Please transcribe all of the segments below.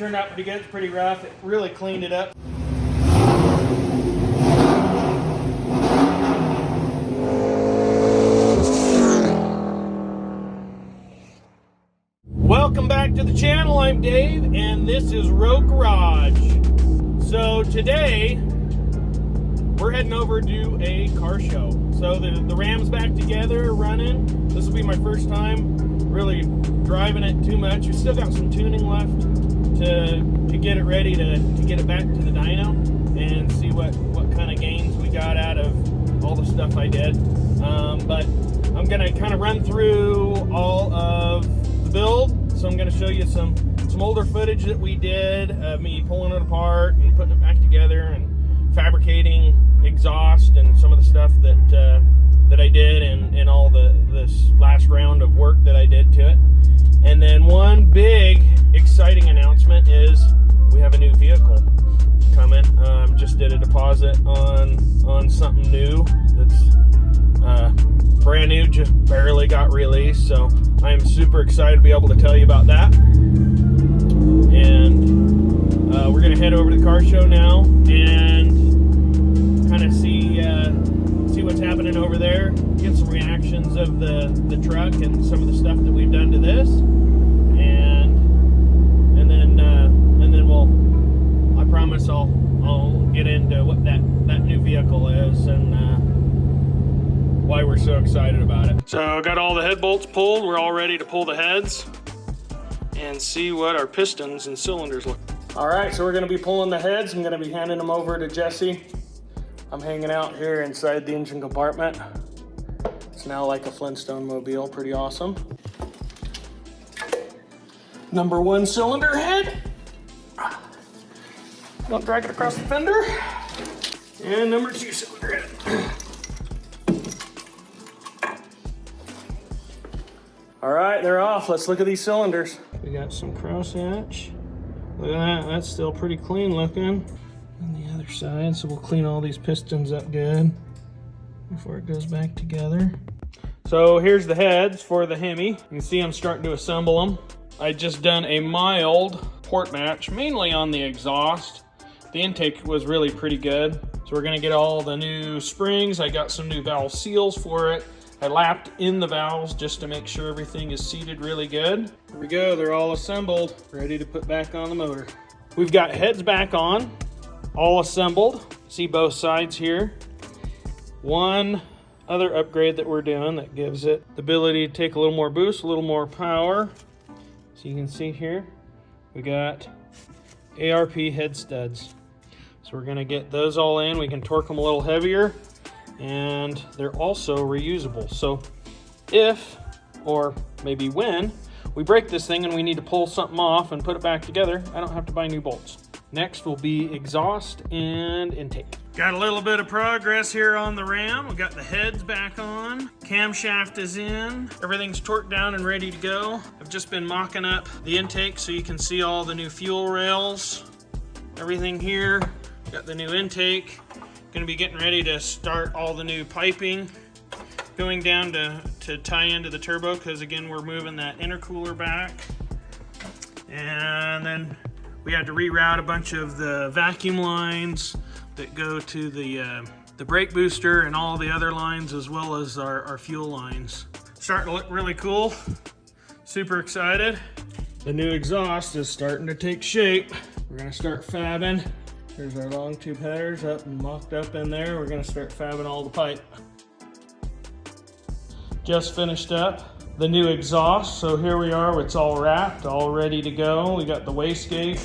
turned out pretty good. It's pretty rough. It really cleaned it up. Welcome back to the channel. I'm Dave, and this is Rogue Garage. So today, we're heading over to a car show. So the Ram's back together, running. This will be my first time really driving it too much. We still got some tuning left to get it ready to get it back to the dyno and see what kind of gains we got out of all the stuff I did. But I'm gonna kind of run through all of the build. So I'm gonna show you some older footage that we did of me pulling it apart and putting it back together and fabricating exhaust and some of the stuff that I did and all this last round of work that I did to it. And then one big exciting announcement is we have a new vehicle coming. Just did a deposit on something new that's brand new, just barely got released. So I am super excited to be able to tell you about that. And we're gonna head over to the car show now and kind of see what's happening over there, get some reactions of the truck and some of the stuff that we've done to this, and then we'll, I promise I'll get into what that new vehicle is and why we're so excited about it. So got all the head bolts pulled. We're all ready to pull the heads and see what our pistons and cylinders look. All right, so we're gonna be pulling the heads. I'm gonna be handing them over to Jesse. I'm hanging out here inside the engine compartment. It's now like a Flintstone mobile, pretty awesome. Number 1 cylinder head. Don't drag it across the fender. And number 2 cylinder head. All right, they're off. Let's look at these cylinders. We got some cross hatch. Look at that, that's still pretty clean looking. On the other side, so we'll clean all these pistons up good before it goes back together. So here's the heads for the Hemi. You can see I'm starting to assemble them. I just done a mild port match, mainly on the exhaust. The intake was really pretty good. So we're gonna get all the new springs. I got some new valve seals for it. I lapped in the valves just to make sure everything is seated really good. Here we go, they're all assembled, ready to put back on the motor. We've got heads back on, all assembled. See both sides here. One other upgrade that we're doing that gives it the ability to take a little more boost, a little more power. So you can see here, we got ARP head studs. So we're gonna get those all in. We can torque them a little heavier, and they're also reusable. So if, or maybe when, we break this thing and we need to pull something off and put it back together, I don't have to buy new bolts. Next will be exhaust and intake. Got a little bit of progress here on the Ram. We got the heads back on, camshaft is in, everything's torqued down and ready to go. I've just been mocking up the intake so you can see all the new fuel rails, everything here. Got the new intake. Gonna be getting ready to start all the new piping going down to tie into the turbo, because again we're moving that intercooler back. And then we had to reroute a bunch of the vacuum lines that go to the brake booster and all the other lines, as well as our fuel lines. Starting to look really cool. Super excited. The new exhaust is starting to take shape. We're gonna start fabbing. There's our long tube headers up and mocked up in there. We're gonna start fabbing all the pipe. Just finished up the new exhaust. So here we are, it's all wrapped, all ready to go. We got the wastegate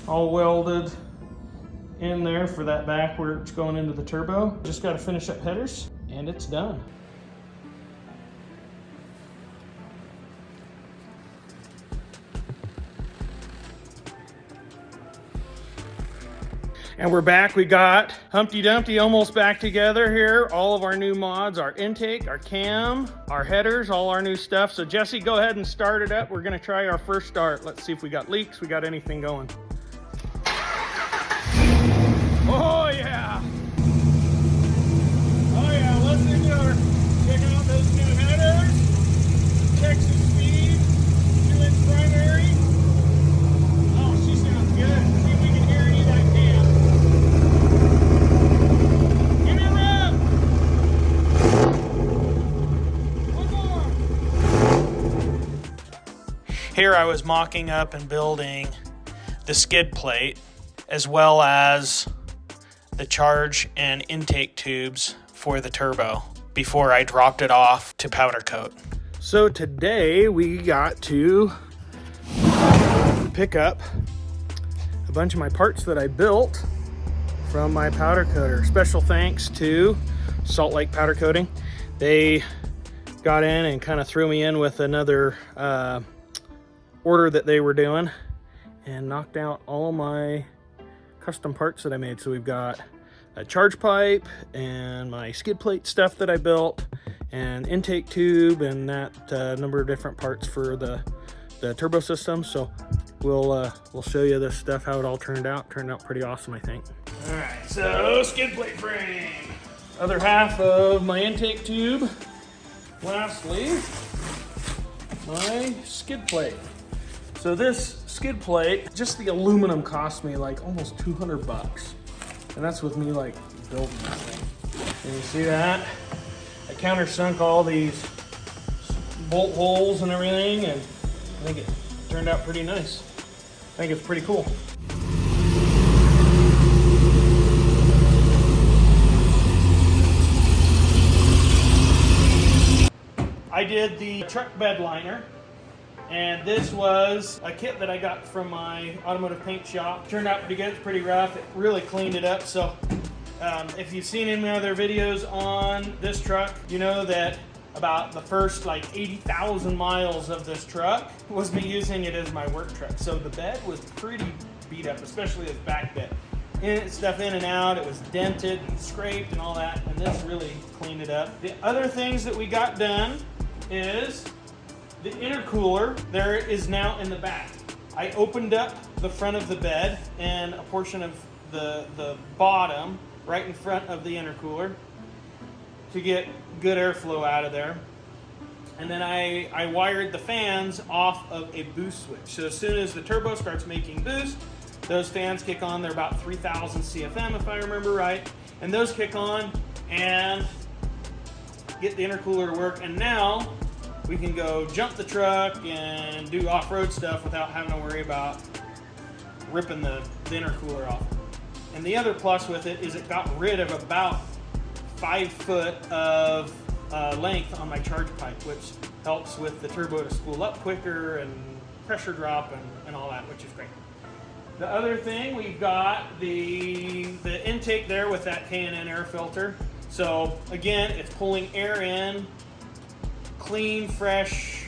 all welded in there for that back where it's going into the turbo. Just gotta finish up headers and it's done. And we're back. We got Humpty Dumpty almost back together here. All of our new mods, our intake, our cam, our headers, all our new stuff. So Jesse, go ahead and start it up. We're gonna try our first start. Let's see if we got leaks, we got anything going. Oh yeah. Oh yeah, let's do our, check out those new headers. Texas speed, 2-inch primary. Oh earlier I was mocking up and building the skid plate as well as the charge and intake tubes for the turbo before I dropped it off to powder coat. So today we got to pick up a bunch of my parts that I built from my powder coater. Special thanks to Salt Lake Powder Coating. They got in and kind of threw me in with another order that they were doing and knocked out all my custom parts that I made. So we've got a charge pipe and my skid plate stuff that I built and intake tube and that number of different parts for the turbo system. So we'll show you this stuff, how it all turned out. Turned out pretty awesome, I think. All right, so skid plate frame. Other half of my intake tube. Lastly, my skid plate. So this skid plate, just the aluminum cost me like almost 200 bucks. And that's with me like building this thing. And you see that? I countersunk all these bolt holes and everything, and I think it turned out pretty nice. I think it's pretty cool. I did the truck bed liner, and this was a kit that I got from my automotive paint shop. Turned out pretty good, it's pretty rough. It really cleaned it up. So if you've seen any other videos on this truck, you know that about the first like 80,000 miles of this truck was me using it as my work truck. So the bed was pretty beat up, especially this back bed. Stuff in and out, it was dented and scraped and all that, and this really cleaned it up. The other things that we got done is the intercooler. There is now in the back. I opened up the front of the bed and a portion of the bottom right in front of the intercooler to get good airflow out of there. And then I wired the fans off of a boost switch. So as soon as the turbo starts making boost, those fans kick on. They're about 3,000 CFM if I remember right. And those kick on and get the intercooler to work. And now we can go jump the truck and do off-road stuff without having to worry about ripping the intercooler off. And the other plus with it is it got rid of about 5 foot of length on my charge pipe, which helps with the turbo to spool up quicker and pressure drop and all that, which is great. The other thing, we've got the intake there with that Can-Am air filter. So again, it's pulling air in, clean, fresh,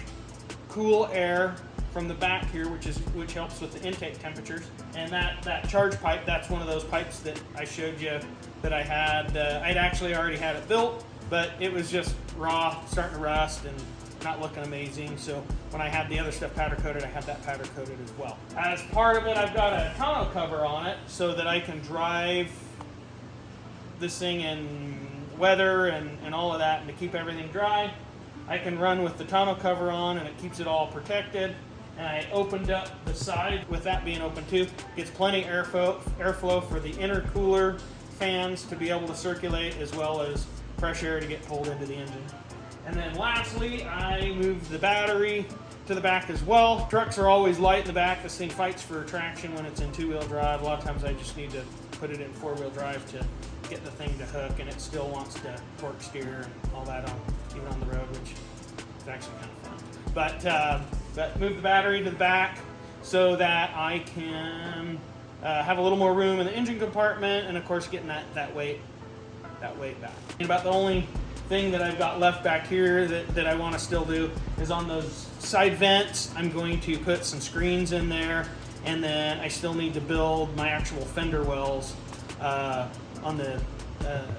cool air from the back here, which helps with the intake temperatures. And that charge pipe, that's one of those pipes that I showed you that I had. I'd actually already had it built, but it was just raw, starting to rust and not looking amazing. So when I had the other stuff powder coated, I had that powder coated as well. As part of it, I've got a tonneau cover on it so that I can drive this thing in weather and all of that, and to keep everything dry. I can run with the tonneau cover on and it keeps it all protected. And I opened up the side with that being open too. Gets plenty of airflow for the intercooler fans to be able to circulate, as well as fresh air to get pulled into the engine. And then lastly, I moved the battery to the back as well. Trucks are always light in the back. This thing fights for traction when it's in two-wheel drive. A lot of times I just need to put it in four-wheel drive to get the thing to hook, and it still wants to torque steer and all that even on the road, which is actually kind of fun. But move the battery to the back so that I can have a little more room in the engine compartment, and of course getting that weight back. And about the only thing that I've got left back here that I want to still do is on those side vents. I'm going to put some screens in there, and then I still need to build my actual fender wells on the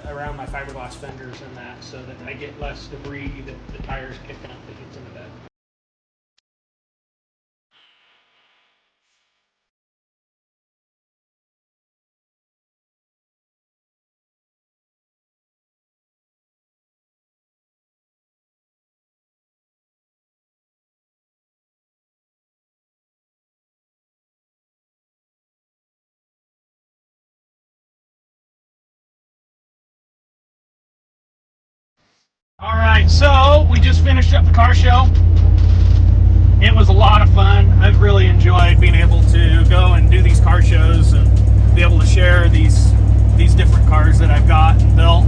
around my fiberglass fenders and that, so that I get less debris that the tires kick up that gets in the bed. All right, so we just finished up the car show. it was a lot of fun. I've really enjoyed being able to go and do these car shows and be able to share these different cars that I've got and built,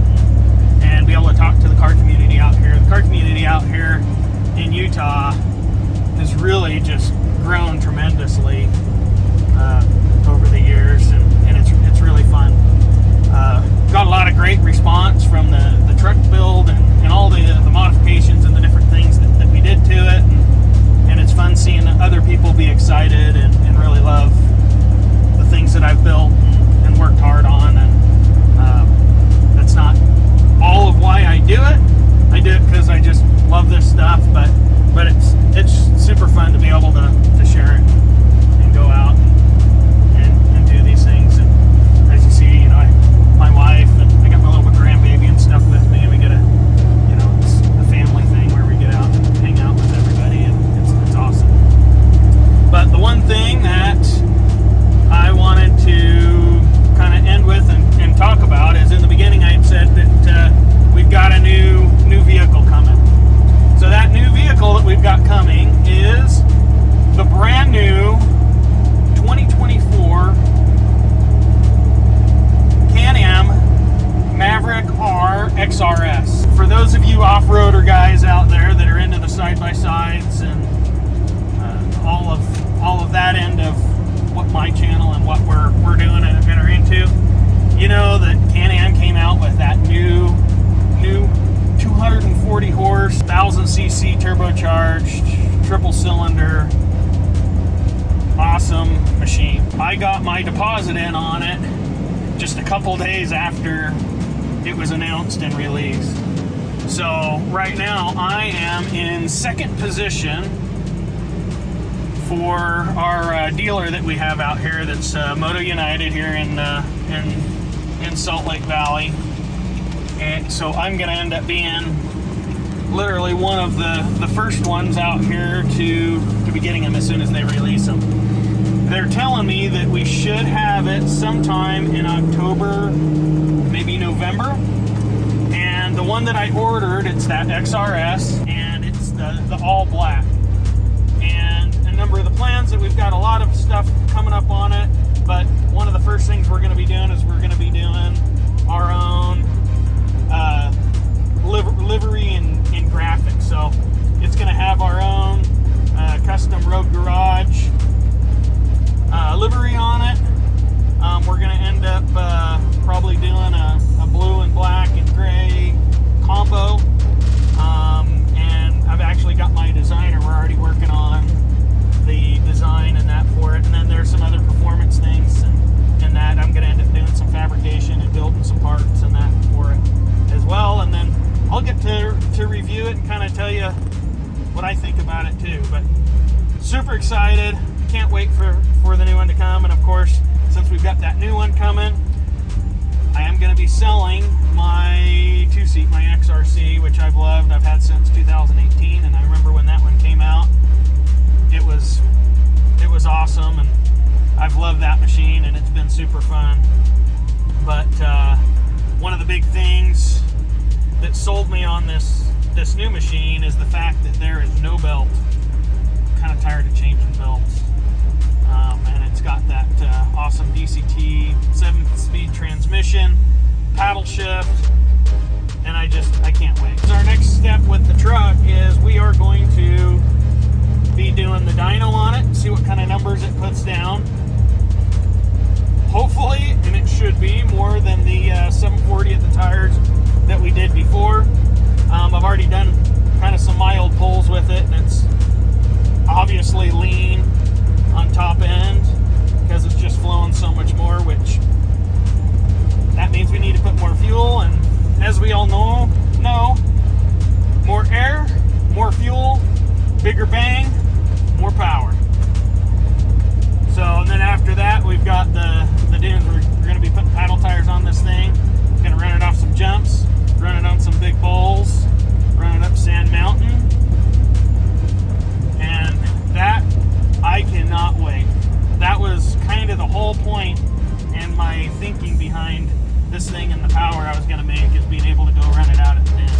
and be able to talk to the car community out here. The car community out here in Utah has really just grown tremendously over the years, and it's really fun. Got a lot of great response from the truck build and all the modifications and the different things that we did to it, and it's fun seeing other people be excited and really love the things that I've built and worked hard on. And that's not all of why I do it. I do it because I just love this stuff, but it's super fun to be able to share it and go out and do these things. And as you see, you know, my wife and I got my little grandbaby and stuff with me, and we get it's a family thing where we get out and hang out with everybody, and it's awesome. But the one thing that I wanted to kind of end with and talk about is, in the beginning I had said that we've got a new vehicle coming. So that new vehicle that we've got coming is the brand new 2024 Can-Am Maverick R XRS. For those of you off-roader guys out there that are into the side-by-sides and all of that end of what my channel and what we're doing and are into, you know that Can-Am came out with that new 240 horse, 1000cc turbocharged, triple cylinder, awesome machine. I got my deposit in on it just a couple days after it was announced and released. So right now I am in second position for our dealer that we have out here, that's Moto United here in Salt Lake Valley. And so I'm going to end up being literally one of the first ones out here to be getting them as soon as they release them. They're telling me that we should have it sometime in October, maybe November. And the one that I ordered, it's that XRS, and it's the all black. And a number of the plans that we've got a lot of stuff coming up on it, but one of the first things we're going to be doing is we're going to be doing our own livery and graphics. So it's going to have our own custom Road Garage livery on it. We're going to end up probably doing a blue and black and gray combo. And I've actually got my designer. We're already working on the design and that for it. And then there's some other performance things and that I'm going to end up doing some fabrication and building some parts and that for it as well. And then I'll get to review it and kind of tell you what I think about it too. But super excited. Can't wait for the new one to come. And of course, since we've got that new one coming, I am going to be selling my two-seat, my XRC, which I've loved. I've had since 2018, and I remember when that one came out. It was awesome, and I've loved that machine, and it's been super fun. But one of the big things that sold me on this new machine is the fact that there is no belt. I'm kind of tired of changing belts. And it's got that awesome DCT 7-speed transmission, paddle shift, and I can't wait. So our next step with the truck is we are going to be doing the dyno on it, see what kind of numbers it puts down. Hopefully, and it should be more than the 740 at the tires that we did before. I've already done kind of some mild pulls with it, and it's obviously lean on top end because it's just flowing so much more, which that means we need to put more fuel. And as we all know, more air, more fuel, bigger bang, more power. So, and then after that, we've got the dunes. We're going to be putting paddle tires on this thing. Going to run it off some jumps, run it on some big bowls, run it up Sand Mountain, and that I cannot wait. That was kind of the whole point and my thinking behind this thing and the power I was going to make, is being able to go run it out at the end.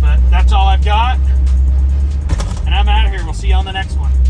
But that's all I've got, and I'm out of here. we'll see you on the next one.